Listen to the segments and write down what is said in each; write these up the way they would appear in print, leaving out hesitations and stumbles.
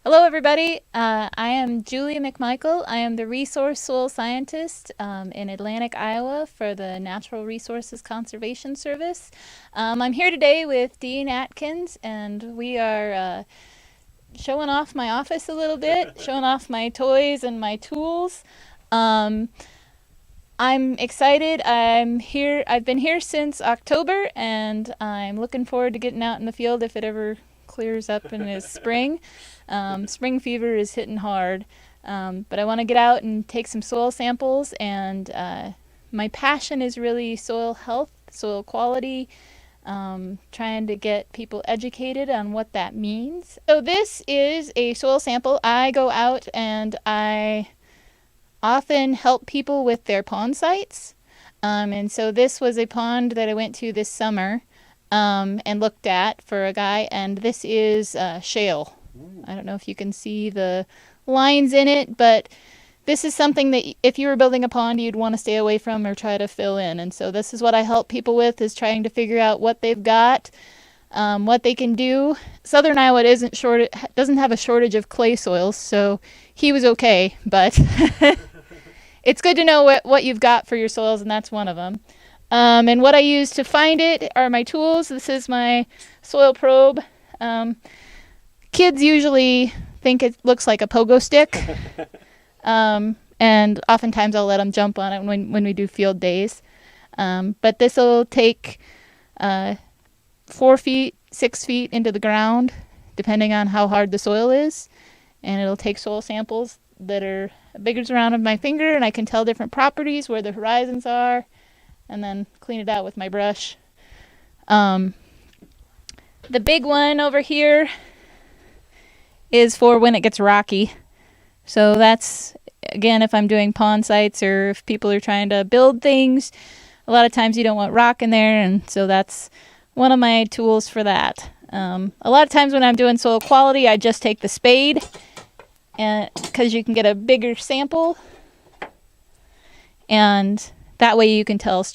Hello everybody, I am Julie McMichael. I am the Resource Soil Scientist in Atlantic, Iowa for the Natural Resources Conservation Service. I'm here today with Dean Atkins and we are showing off my office a little bit, showing off my toys and my tools. I'm excited. I'm here. I've been here since October and I'm looking forward to getting out in the field if it ever clears up and is spring. Spring fever is hitting hard, but I want to get out and take some soil samples, and my passion is really soil health, soil quality, trying to get people educated on what that means. So this is a soil sample. I go out and I often help people with their pond sites, and so this was a pond that I went to this summer and looked at for a guy, and this is shale. I don't know if you can see the lines in it, but this is something that if you were building a pond, you'd want to stay away from or try to fill in. And so this is what I help people with, is trying to figure out what they've got, what they can do. Southern Iowa doesn't have a shortage of clay soils, so he was okay, but it's good to know what you've got for your soils, and that's one of them. And what I use to find it are my tools. This is my soil probe. Kids usually think it looks like a pogo stick, and oftentimes I'll let them jump on it when we do field days. But this will take 4 feet, 6 feet into the ground, depending on how hard the soil is, and it'll take soil samples that are big as around of my finger, and I can tell different properties where the horizons are, and then clean it out with my brush. The big one over here is for when it gets rocky. So that's, again, if I'm doing pond sites or if people are trying to build things, a lot of times you don't want rock in there, and so that's one of my tools for that. A lot of times when I'm doing soil quality, I just take the spade, and because you can get a bigger sample, and that way you can tell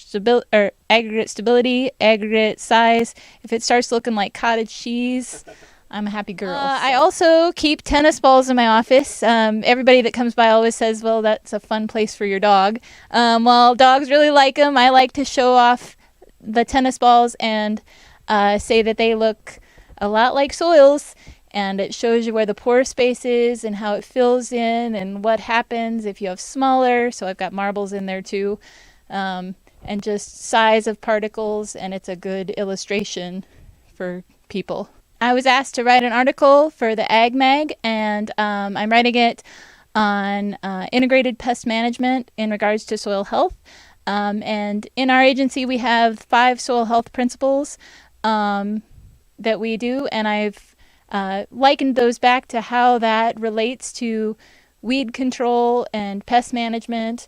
aggregate stability, aggregate size. If it starts looking like cottage cheese, I'm a happy girl. I also keep tennis balls in my office. Everybody that comes by always says, well, that's a fun place for your dog. Well, dogs really like them. I like to show off the tennis balls and say that they look a lot like soils, and it shows you where the pore space is and how it fills in and what happens if you have smaller. So I've got marbles in there too, and just size of particles, and it's a good illustration for people. I was asked to write an article for the Ag Mag, and I'm writing it on integrated pest management in regards to soil health. And in our agency, we have 5 soil health principles that we do, and I've likened those back to how that relates to weed control and pest management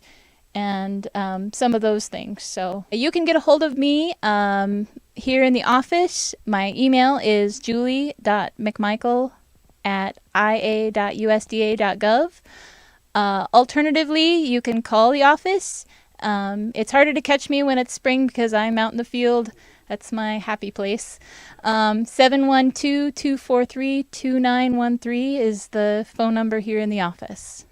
and some of those things. So you can get a hold of me here in the office. My email is julie.mcmichael@ia.usda.gov. Alternatively, you can call the office. It's harder to catch me when it's spring because I'm out in the field. That's my happy place. 712-243-2913 is the phone number here in the office.